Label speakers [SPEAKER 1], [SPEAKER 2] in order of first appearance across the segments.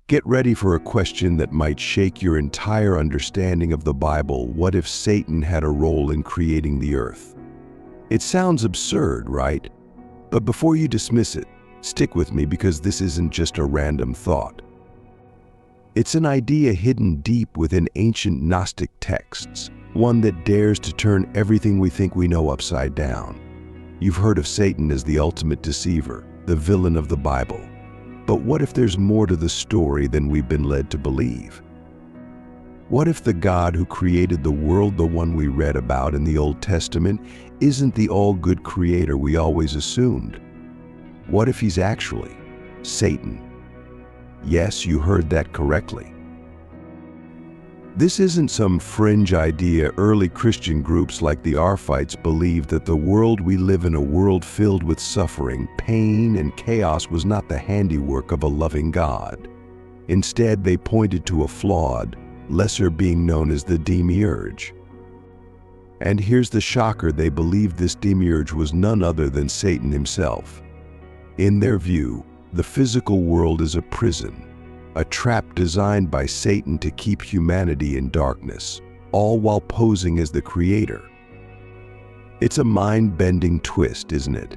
[SPEAKER 1] Get ready for a question that might shake your entire understanding of the Bible. What if Satan had a role in creating the earth? It sounds absurd, right? But before you dismiss it, stick with me because this isn't just a random thought. It's an idea hidden deep within ancient Gnostic texts, one that dares to turn everything we think we know upside down. You've heard of Satan as the ultimate deceiver, the villain of the Bible. But what if there's more to the story than we've been led to believe? What if the God who created the world, the one we read about in the Old Testament, isn't the all-good creator we always assumed? What if he's actually Satan? Yes, you heard that correctly. This isn't some fringe idea. Early Christian groups like the Arphites believed that the world we live in, a world filled with suffering, pain, and chaos, was not the handiwork of a loving God. Instead, they pointed to a flawed, lesser being known as the Demiurge. And here's the shocker: they believed this Demiurge was none other than Satan himself. In their view, the physical world is a prison, a trap designed by Satan to keep humanity in darkness, all while posing as the creator. It's a mind-bending twist, isn't it?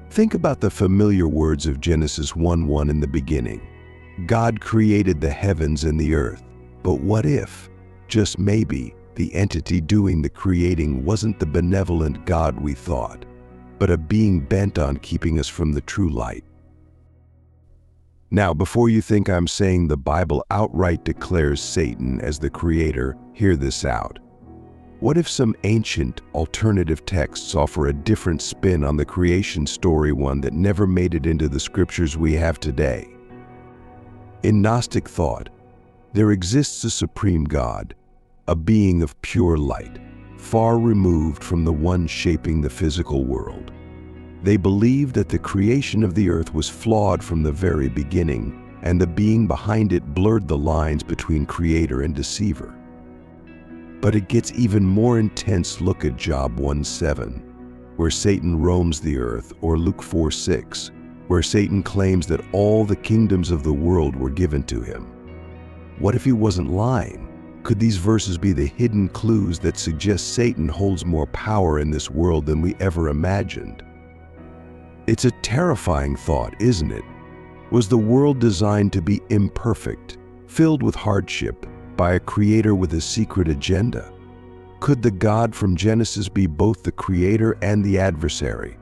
[SPEAKER 1] Think about the familiar words of Genesis 1:1 in the beginning. God created the heavens and the earth. But what if, just maybe, the entity doing the creating wasn't the benevolent God we thought, but a being bent on keeping us from the true light? Now, before you think I'm saying the Bible outright declares Satan as the creator, hear this out. What if some ancient, alternative texts offer a different spin on the creation story, one that never made it into the scriptures we have today? In Gnostic thought, there exists a supreme God, a being of pure light, far removed from the one shaping the physical world. They believed that the creation of the earth was flawed from the very beginning, and the being behind it blurred the lines between creator and deceiver. But it gets even more intense. Look at Job 1:7, where Satan roams the earth, or Luke 4:6, where Satan claims that all the kingdoms of the world were given to him. What if he wasn't lying? Could these verses be the hidden clues that suggest Satan holds more power in this world than we ever imagined? It's a terrifying thought, isn't it? Was the world designed to be imperfect, filled with hardship, by a creator with a secret agenda? Could the God from Genesis be both the creator and the adversary?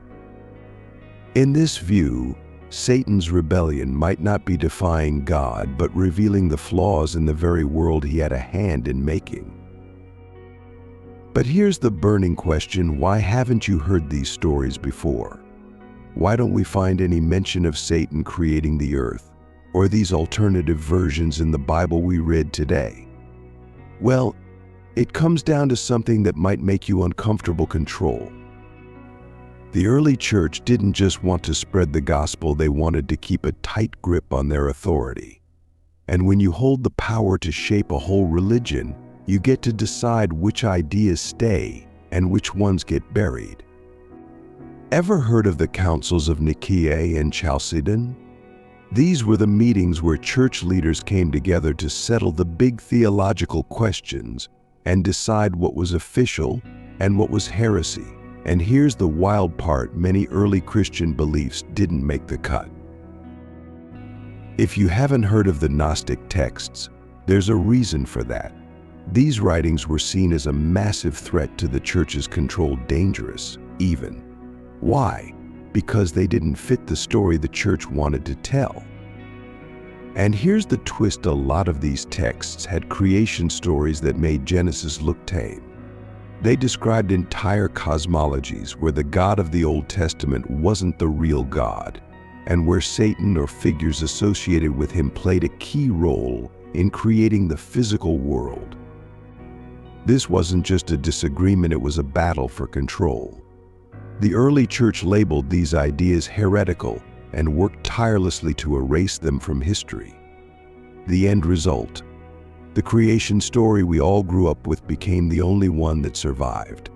[SPEAKER 1] In this view, Satan's rebellion might not be defying God, but revealing the flaws in the very world he had a hand in making. But here's the burning question: why haven't you heard these stories before? Why don't we find any mention of Satan creating the earth, or these alternative versions in the Bible we read today? Well, it comes down to something that might make you uncomfortable: control. The early church didn't just want to spread the gospel, they wanted to keep a tight grip on their authority. And when you hold the power to shape a whole religion, you get to decide which ideas stay and which ones get buried. Ever heard of the councils of Nicaea and Chalcedon? These were the meetings where church leaders came together to settle the big theological questions and decide what was official and what was heresy. And here's the wild part: many early Christian beliefs didn't make the cut. If you haven't heard of the Gnostic texts, there's a reason for that. These writings were seen as a massive threat to the church's control, dangerous even. Why? Because they didn't fit the story the church wanted to tell. And here's the twist: a lot of these texts had creation stories that made Genesis look tame. They described entire cosmologies where the God of the Old Testament wasn't the real God, and where Satan or figures associated with him played a key role in creating the physical world. This wasn't just a disagreement, it was a battle for control. The early church labeled these ideas heretical and worked tirelessly to erase them from history. The end result: the creation story we all grew up with became the only one that survived.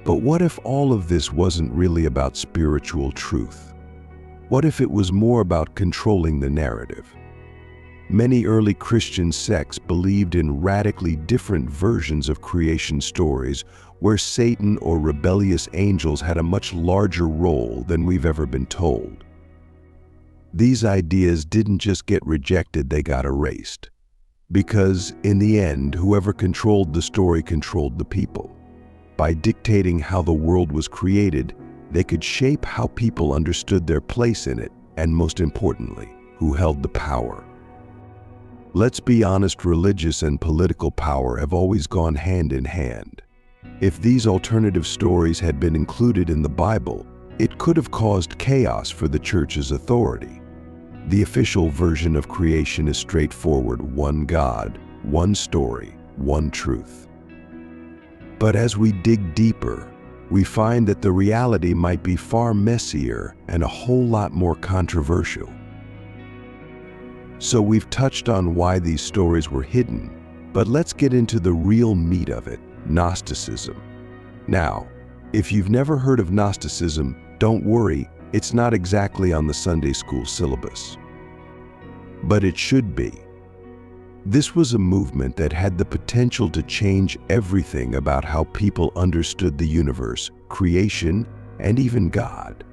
[SPEAKER 1] But what if all of this wasn't really about spiritual truth? What if it was more about controlling the narrative? Many early Christian sects believed in radically different versions of creation stories where Satan or rebellious angels had a much larger role than we've ever been told. These ideas didn't just get rejected, they got erased. Because, in the end, whoever controlled the story controlled the people. By dictating how the world was created, they could shape how people understood their place in it, and most importantly, who held the power. Let's be honest, religious and political power have always gone hand in hand. If these alternative stories had been included in the Bible, it could have caused chaos for the church's authority. The official version of creation is straightforward: one God, one story, one truth. But as we dig deeper, we find that the reality might be far messier and a whole lot more controversial. So we've touched on why these stories were hidden, but let's get into the real meat of it: Gnosticism. Now, if you've never heard of Gnosticism, don't worry, it's not exactly on the Sunday school syllabus. But it should be. This was a movement that had the potential to change everything about how people understood the universe, creation, and even God.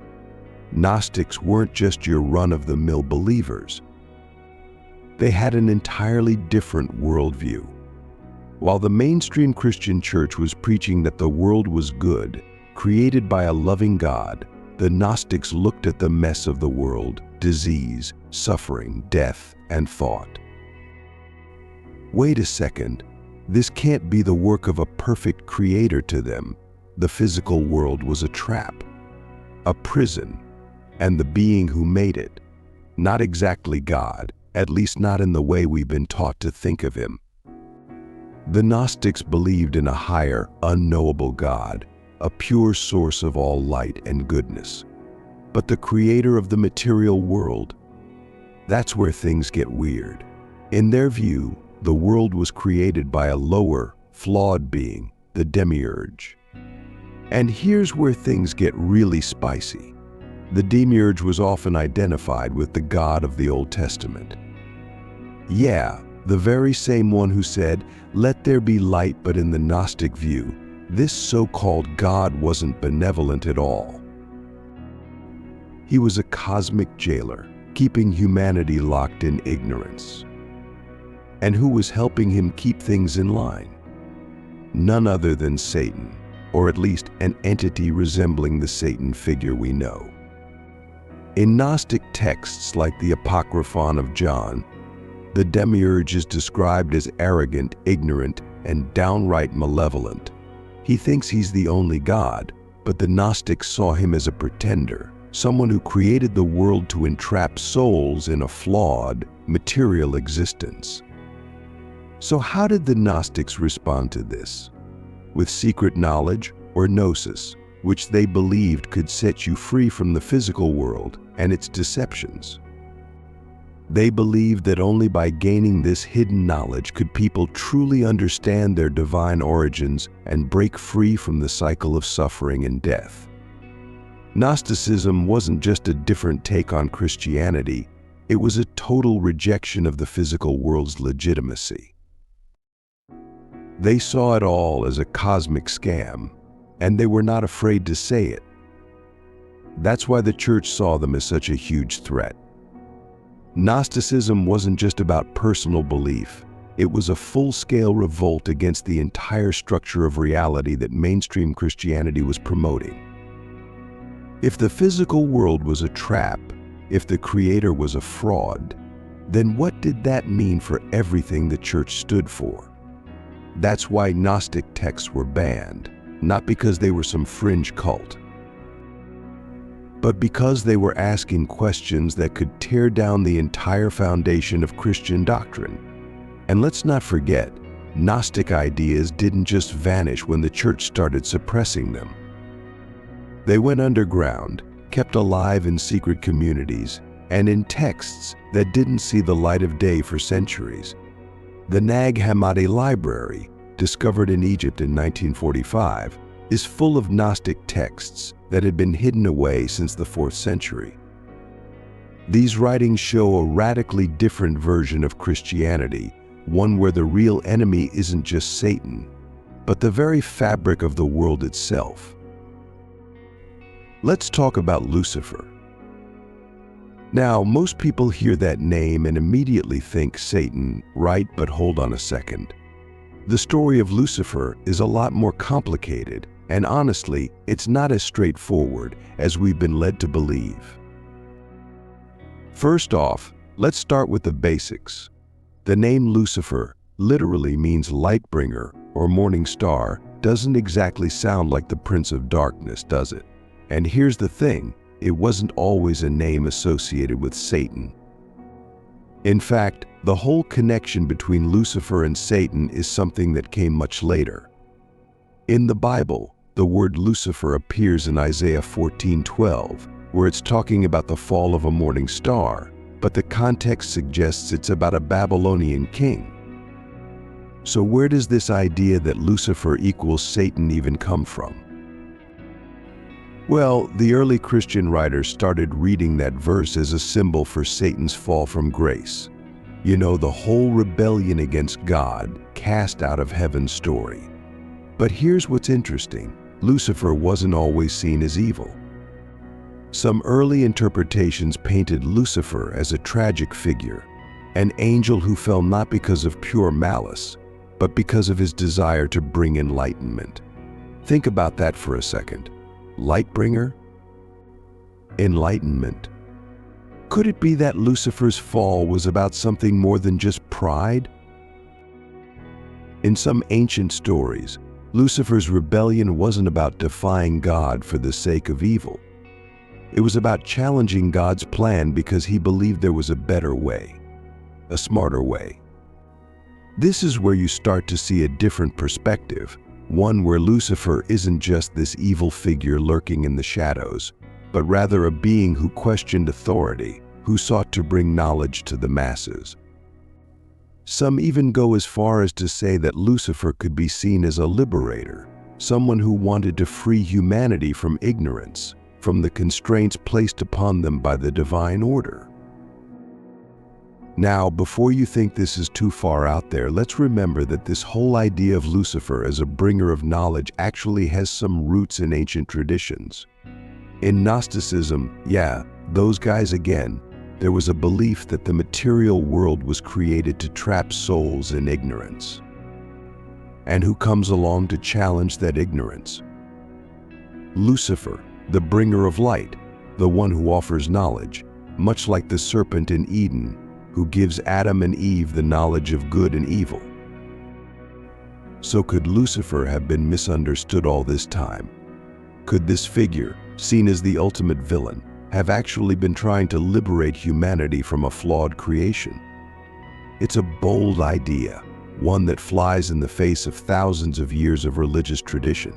[SPEAKER 1] Gnostics weren't just your run-of-the-mill believers. They had an entirely different worldview. While the mainstream Christian church was preaching that the world was good, created by a loving God, the Gnostics looked at the mess of the world: disease, suffering, death, and thought. Wait a second, this can't be the work of a perfect creator to them. The physical world was a trap, a prison, and the being who made it, not exactly God, at least not in the way we've been taught to think of him. The Gnostics believed in a higher, unknowable God, a pure source of all light and goodness. But the creator of the material world, that's where things get weird. In their view, the world was created by a lower, flawed being, the Demiurge. And here's where things get really spicy. The Demiurge was often identified with the God of the Old Testament. Yeah, the very same one who said, "Let there be light," but in the Gnostic view, this so-called God wasn't benevolent at all. He was a cosmic jailer, keeping humanity locked in ignorance. And who was helping him keep things in line? None other than Satan, or at least an entity resembling the Satan figure we know. In Gnostic texts like the Apocryphon of John, the Demiurge is described as arrogant, ignorant, and downright malevolent. He thinks he's the only God, but the Gnostics saw him as a pretender, someone who created the world to entrap souls in a flawed, material existence. So how did the Gnostics respond to this? With secret knowledge, or gnosis, which they believed could set you free from the physical world and its deceptions. They believed that only by gaining this hidden knowledge could people truly understand their divine origins and break free from the cycle of suffering and death. Gnosticism wasn't just a different take on Christianity, it was a total rejection of the physical world's legitimacy. They saw it all as a cosmic scam, and they were not afraid to say it. That's why the church saw them as such a huge threat. Gnosticism wasn't just about personal belief, it was a full-scale revolt against the entire structure of reality that mainstream Christianity was promoting. If the physical world was a trap, if the Creator was a fraud, then what did that mean for everything the church stood for? That's why Gnostic texts were banned, not because they were some fringe cult, but because they were asking questions that could tear down the entire foundation of Christian doctrine. And let's not forget, Gnostic ideas didn't just vanish when the church started suppressing them. They went underground, kept alive in secret communities, and in texts that didn't see the light of day for centuries. The Nag Hammadi library, discovered in Egypt in 1945, is full of Gnostic texts that had been hidden away since the 4th century. These writings show a radically different version of Christianity, one where the real enemy isn't just Satan, but the very fabric of the world itself. Let's talk about Lucifer. Now, most people hear that name and immediately think Satan, right? But hold on a second. The story of Lucifer is a lot more complicated, and honestly, it's not as straightforward as we've been led to believe. First off, let's start with the basics. The name Lucifer literally means Lightbringer or morning star. Doesn't exactly sound like the Prince of Darkness, does it? And here's the thing, it wasn't always a name associated with Satan. In fact, the whole connection between Lucifer and Satan is something that came much later. In the Bible, the word Lucifer appears in Isaiah 14:12, where it's talking about the fall of a morning star, but the context suggests it's about a Babylonian king. So where does this idea that Lucifer equals Satan even come from? Well, the early Christian writers started reading that verse as a symbol for Satan's fall from grace. You know, the whole rebellion against God, cast out of heaven story. But here's what's interesting. Lucifer wasn't always seen as evil. Some early interpretations painted Lucifer as a tragic figure, an angel who fell not because of pure malice, but because of his desire to bring enlightenment. Think about that for a second. Lightbringer? Enlightenment. Could it be that Lucifer's fall was about something more than just pride? In some ancient stories, Lucifer's rebellion wasn't about defying God for the sake of evil. It was about challenging God's plan because he believed there was a better way, a smarter way. This is where you start to see a different perspective, one where Lucifer isn't just this evil figure lurking in the shadows, but rather a being who questioned authority, who sought to bring knowledge to the masses. Some even go as far as to say that Lucifer could be seen as a liberator, someone who wanted to free humanity from ignorance, from the constraints placed upon them by the divine order. Now, before you think this is too far out there, let's remember that this whole idea of Lucifer as a bringer of knowledge actually has some roots in ancient traditions. In Gnosticism, those guys again, there was a belief that the material world was created to trap souls in ignorance. And who comes along to challenge that ignorance? Lucifer, the bringer of light, the one who offers knowledge, much like the serpent in Eden, who gives Adam and Eve the knowledge of good and evil. So could Lucifer have been misunderstood all this time? Could this figure, seen as the ultimate villain, have actually been trying to liberate humanity from a flawed creation? It's a bold idea, one that flies in the face of thousands of years of religious tradition.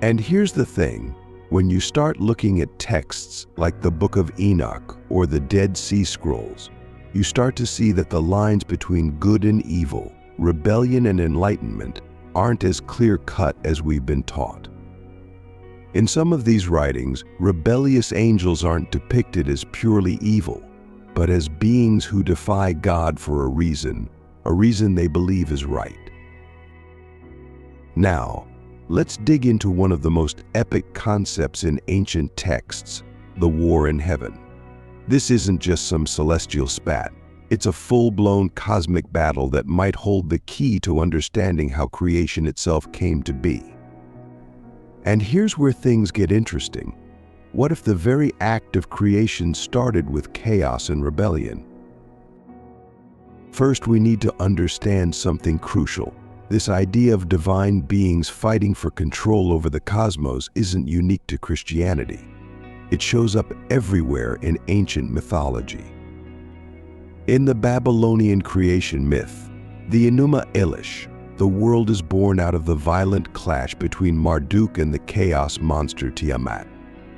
[SPEAKER 1] And here's the thing, when you start looking at texts like the Book of Enoch or the Dead Sea Scrolls, you start to see that the lines between good and evil, rebellion and enlightenment, aren't as clear-cut as we've been taught. In some of these writings, rebellious angels aren't depicted as purely evil, but as beings who defy God for a reason they believe is right. Now, let's dig into one of the most epic concepts in ancient texts, the war in heaven. This isn't just some celestial spat. It's a full-blown cosmic battle that might hold the key to understanding how creation itself came to be. And here's where things get interesting. What if the very act of creation started with chaos and rebellion? First, we need to understand something crucial. This idea of divine beings fighting for control over the cosmos isn't unique to Christianity. It shows up everywhere in ancient mythology. In the Babylonian creation myth, the Enuma Elish, the world is born out of the violent clash between Marduk and the chaos monster Tiamat.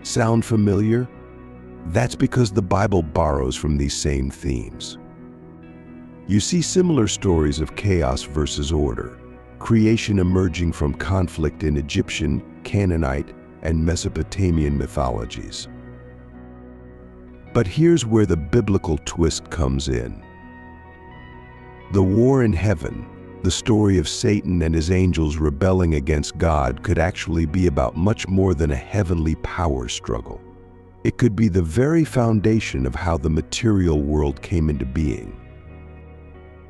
[SPEAKER 1] Sound familiar? That's because the Bible borrows from these same themes. You see similar stories of chaos versus order, creation emerging from conflict in Egyptian, Canaanite, and Mesopotamian mythologies. But here's where the biblical twist comes in. The war in heaven, the story of Satan and his angels rebelling against God, could actually be about much more than a heavenly power struggle. It could be the very foundation of how the material world came into being.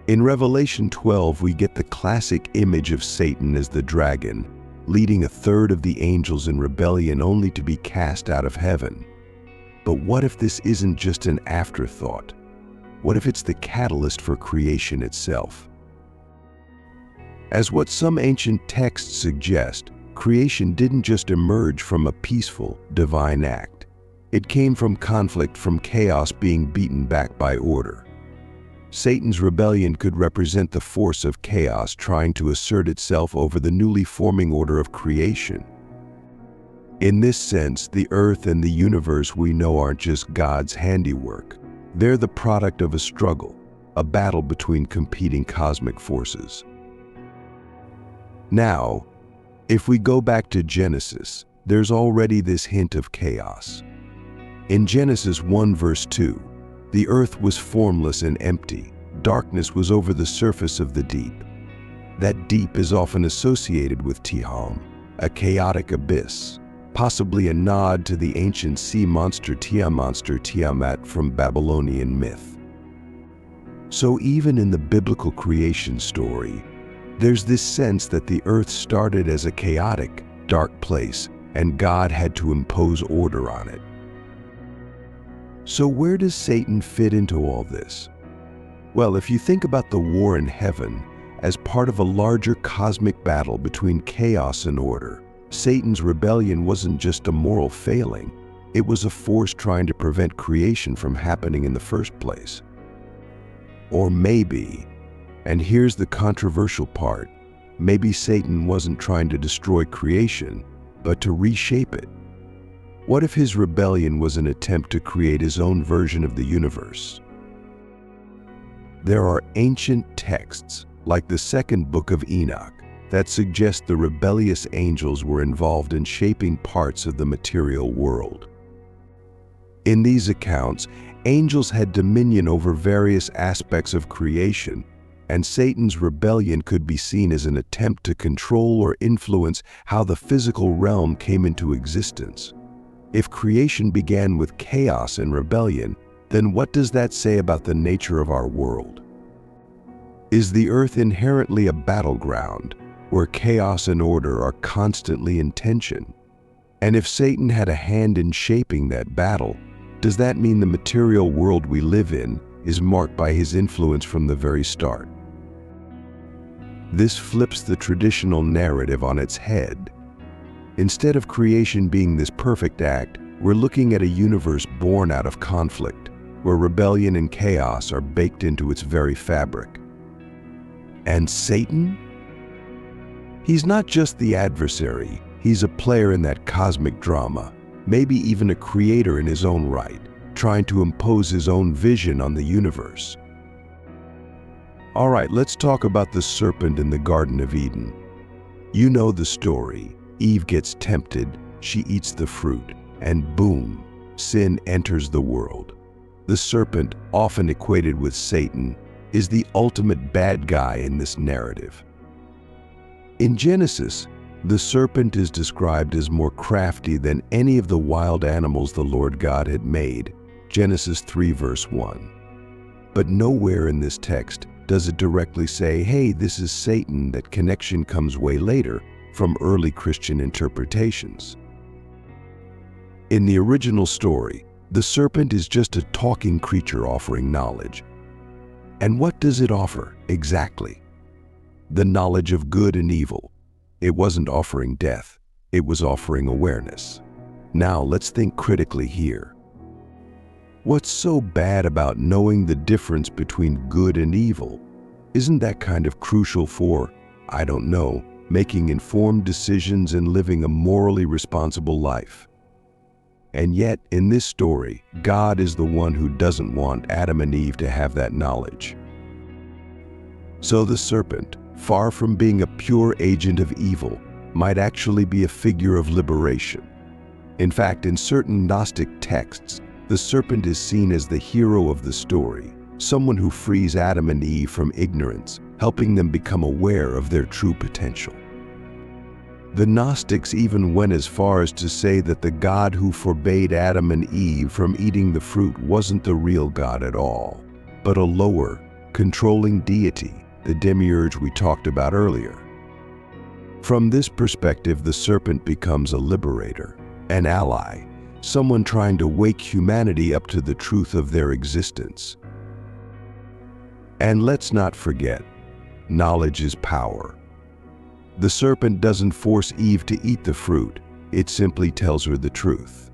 [SPEAKER 1] In Revelation 12, we get the classic image of Satan as the dragon, leading a third of the angels in rebellion only to be cast out of heaven. But what if this isn't just an afterthought? What if it's the catalyst for creation itself? As what some ancient texts suggest, creation didn't just emerge from a peaceful, divine act. It came from conflict, from chaos being beaten back by order. Satan's rebellion could represent the force of chaos trying to assert itself over the newly forming order of creation. In this sense, the earth and the universe we know aren't just God's handiwork. They're the product of a struggle, a battle between competing cosmic forces. Now, if we go back to Genesis, there's already this hint of chaos. In Genesis 1 verse 2, the earth was formless and empty. Darkness was over the surface of the deep. That deep is often associated with Tehom, a chaotic abyss, possibly a nod to the ancient sea monster Tiamat from Babylonian myth. So even in the biblical creation story, there's this sense that the earth started as a chaotic, dark place, and God had to impose order on it. So where does Satan fit into all this? Well, if you think about the war in heaven as part of a larger cosmic battle between chaos and order, Satan's rebellion wasn't just a moral failing, it was a force trying to prevent creation from happening in the first place. Or maybe, and here's the controversial part, maybe Satan wasn't trying to destroy creation, but to reshape it. What if his rebellion was an attempt to create his own version of the universe? There are ancient texts, like the second book of Enoch, that suggest the rebellious angels were involved in shaping parts of the material world. In these accounts, angels had dominion over various aspects of creation, and Satan's rebellion could be seen as an attempt to control or influence how the physical realm came into existence. If creation began with chaos and rebellion, then what does that say about the nature of our world? Is the earth inherently a battleground where chaos and order are constantly in tension? And if Satan had a hand in shaping that battle, does that mean the material world we live in is marked by his influence from the very start? This flips the traditional narrative on its head. Instead of creation being this perfect act, we're looking at a universe born out of conflict, where rebellion and chaos are baked into its very fabric. And Satan? He's not just the adversary, he's a player in that cosmic drama, maybe even a creator in his own right, trying to impose his own vision on the universe. All right, let's talk about the serpent in the Garden of Eden. You know the story. Eve gets tempted, she eats the fruit, and boom, sin enters the world. The serpent, often equated with Satan, is the ultimate bad guy in this narrative. In Genesis, the serpent is described as more crafty than any of the wild animals the Lord God had made, Genesis 3 verse 1. But nowhere in this text does it directly say, hey, this is Satan. That connection comes way later, from early Christian interpretations. In the original story, the serpent is just a talking creature offering knowledge. And what does it offer, exactly? The knowledge of good and evil. It wasn't offering death, it was offering awareness. Now let's think critically here. What's so bad about knowing the difference between good and evil? Isn't that kind of crucial for, I don't know, making informed decisions and living a morally responsible life? And yet, in this story, God is the one who doesn't want Adam and Eve to have that knowledge. So the serpent, far from being a pure agent of evil, might actually be a figure of liberation. In fact, in certain Gnostic texts, The serpent is seen as the hero of the story, someone who frees Adam and Eve from ignorance, helping them become aware of their true potential. The Gnostics even went as far as to say that the God who forbade Adam and Eve from eating the fruit wasn't the real God at all, but a lower, controlling deity, the Demiurge we talked about earlier. From this perspective, the serpent becomes a liberator, an ally, someone trying to wake humanity up to the truth of their existence. And let's not forget, knowledge is power. The serpent doesn't force Eve to eat the fruit, it simply tells her the truth.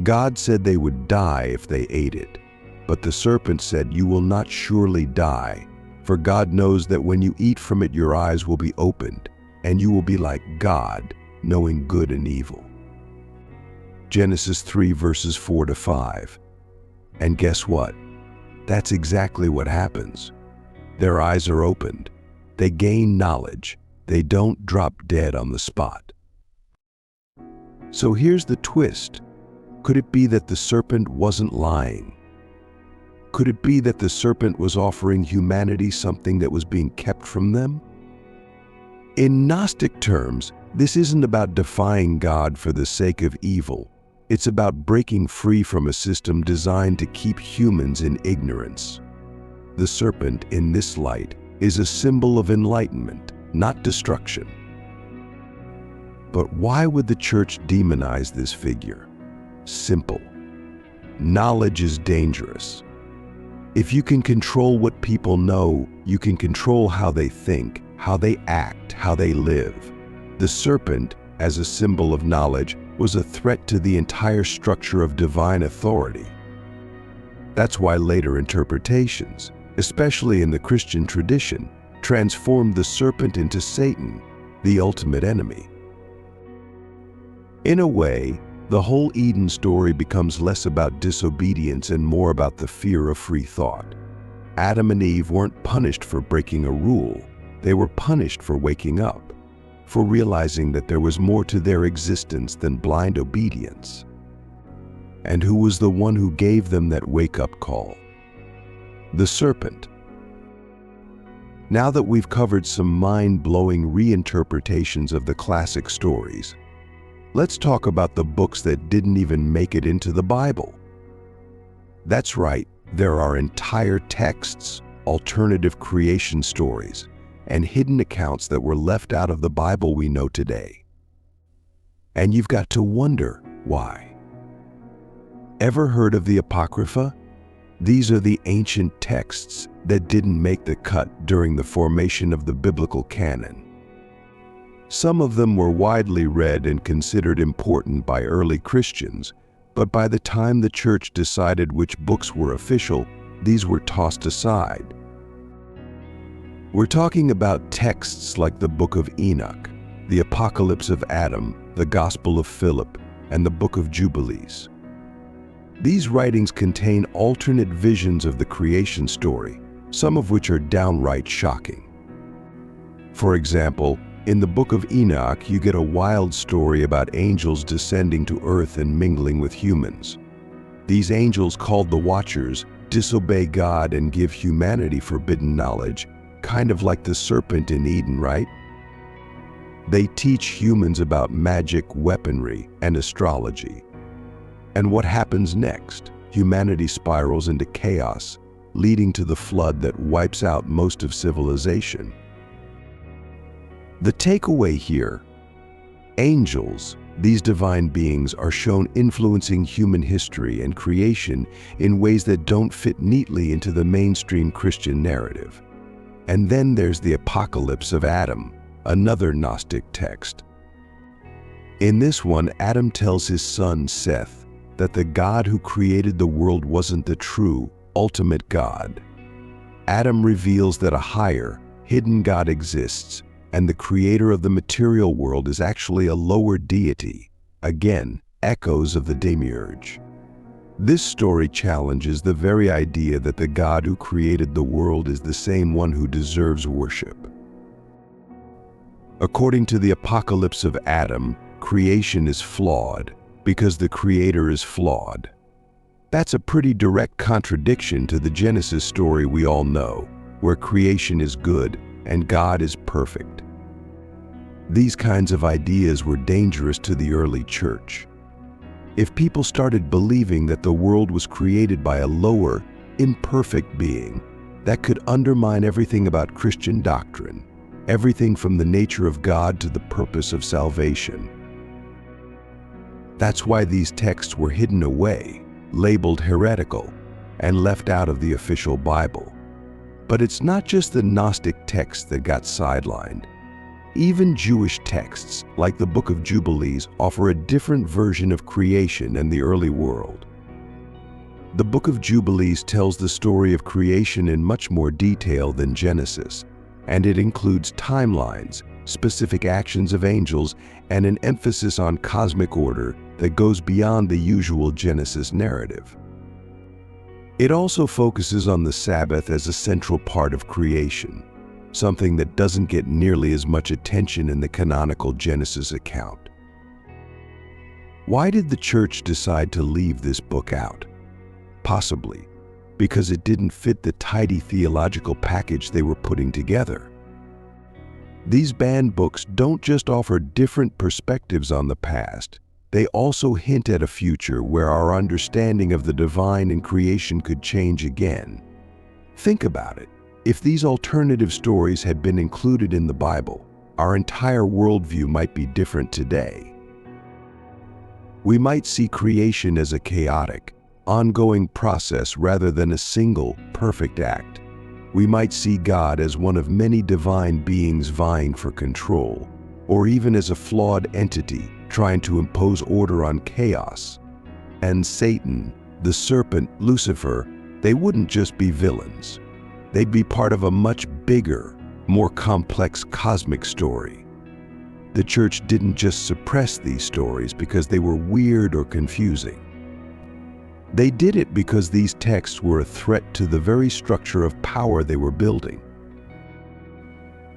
[SPEAKER 1] God said they would die if they ate it, but the serpent said, "You will not surely die, for God knows that when you eat from it your eyes will be opened, and you will be like God, knowing good and evil." Genesis 3 verses 4 to 5. And guess what? That's exactly what happens. Their eyes are opened. They gain knowledge. They don't drop dead on the spot. So here's the twist. Could it be that the serpent wasn't lying? Could it be that the serpent was offering humanity something that was being kept from them? In Gnostic terms, this isn't about defying God for the sake of evil. It's about breaking free from a system designed to keep humans in ignorance. The serpent, in this light, is a symbol of enlightenment, not destruction. But why would the church demonize this figure? Simple. Knowledge is dangerous. If you can control what people know, you can control how they think, how they act, how they live. The serpent, as a symbol of knowledge, was a threat to the entire structure of divine authority. That's why later interpretations, especially in the Christian tradition, transformed the serpent into Satan, the ultimate enemy. In a way, the whole Eden story becomes less about disobedience and more about the fear of free thought. Adam and Eve weren't punished for breaking a rule. They were punished for waking up, for realizing that there was more to their existence than blind obedience. And who was the one who gave them that wake-up call? The serpent. Now that we've covered some mind-blowing reinterpretations of the classic stories, let's talk about the books that didn't even make it into the Bible. That's right, there are entire texts, alternative creation stories, and hidden accounts that were left out of the Bible we know today. And you've got to wonder why. Ever heard of the Apocrypha? These are the ancient texts that didn't make the cut during the formation of the biblical canon. Some of them were widely read and considered important by early Christians, but by the time the church decided which books were official, these were tossed aside. We're talking about texts like the Book of Enoch, the Apocalypse of Adam, the Gospel of Philip, and the Book of Jubilees. These writings contain alternate visions of the creation story, some of which are downright shocking. For example, in the Book of Enoch, you get a wild story about angels descending to earth and mingling with humans. These angels, called the Watchers, disobey God and give humanity forbidden knowledge, kind of like the serpent in Eden, right? They teach humans about magic, weaponry, and astrology. And what happens next? Humanity spirals into chaos, leading to the flood that wipes out most of civilization. The takeaway here: angels, these divine beings, are shown influencing human history and creation in ways that don't fit neatly into the mainstream Christian narrative. And then there's the Apocalypse of Adam, another Gnostic text. In this one, Adam tells his son Seth that the God who created the world wasn't the true, ultimate God. Adam reveals that a higher, hidden God exists, and the creator of the material world is actually a lower deity. Again, echoes of the Demiurge. This story challenges the very idea that the God who created the world is the same one who deserves worship. According to the Apocalypse of Adam, creation is flawed because the Creator is flawed. That's a pretty direct contradiction to the Genesis story we all know, where creation is good and God is perfect. These kinds of ideas were dangerous to the early church. If people started believing that the world was created by a lower, imperfect being, that could undermine everything about Christian doctrine, everything from the nature of God to the purpose of salvation. That's why these texts were hidden away, labeled heretical, and left out of the official Bible. But it's not just the Gnostic texts that got sidelined. Even Jewish texts, like the Book of Jubilees, offer a different version of creation and the early world. The Book of Jubilees tells the story of creation in much more detail than Genesis, and it includes timelines, specific actions of angels, and an emphasis on cosmic order that goes beyond the usual Genesis narrative. It also focuses on the Sabbath as a central part of creation, something that doesn't get nearly as much attention in the canonical Genesis account. Why did the church decide to leave this book out? Possibly because it didn't fit the tidy theological package they were putting together. These banned books don't just offer different perspectives on the past, they also hint at a future where our understanding of the divine and creation could change again. Think about it. If these alternative stories had been included in the Bible, our entire worldview might be different today. We might see creation as a chaotic, ongoing process rather than a single, perfect act. We might see God as one of many divine beings vying for control, or even as a flawed entity trying to impose order on chaos. And Satan, the serpent, Lucifer, they wouldn't just be villains. They'd be part of a much bigger, more complex cosmic story. The church didn't just suppress these stories because they were weird or confusing. They did it because these texts were a threat to the very structure of power they were building.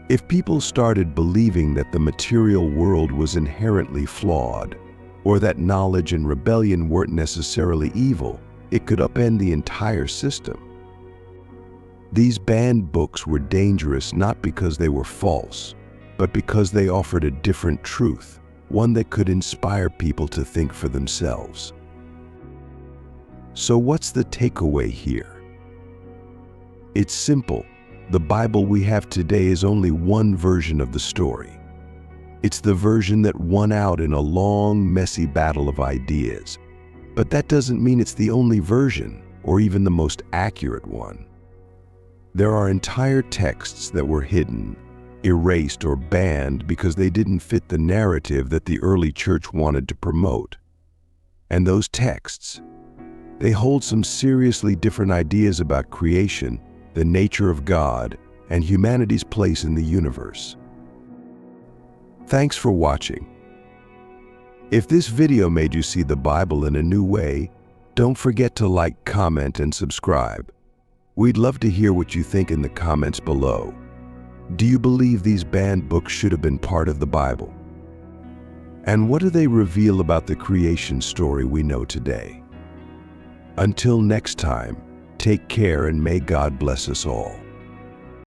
[SPEAKER 1] If people started believing that the material world was inherently flawed, or that knowledge and rebellion weren't necessarily evil, it could upend the entire system. These banned books were dangerous not because they were false, but because they offered a different truth, one that could inspire people to think for themselves. So what's the takeaway here? It's simple. The Bible we have today is only one version of the story. It's the version that won out in a long, messy battle of ideas. But that doesn't mean it's the only version, or even the most accurate one. There are entire texts that were hidden, erased, or banned because they didn't fit the narrative that the early church wanted to promote. And those texts, they hold some seriously different ideas about creation, the nature of God, and humanity's place in the universe. Thanks for watching. If this video made you see the Bible in a new way, don't forget to like, comment, and subscribe. We'd love to hear what you think in the comments below. Do you believe these banned books should have been part of the Bible? And what do they reveal about the creation story we know today? Until next time, take care and may God bless us all.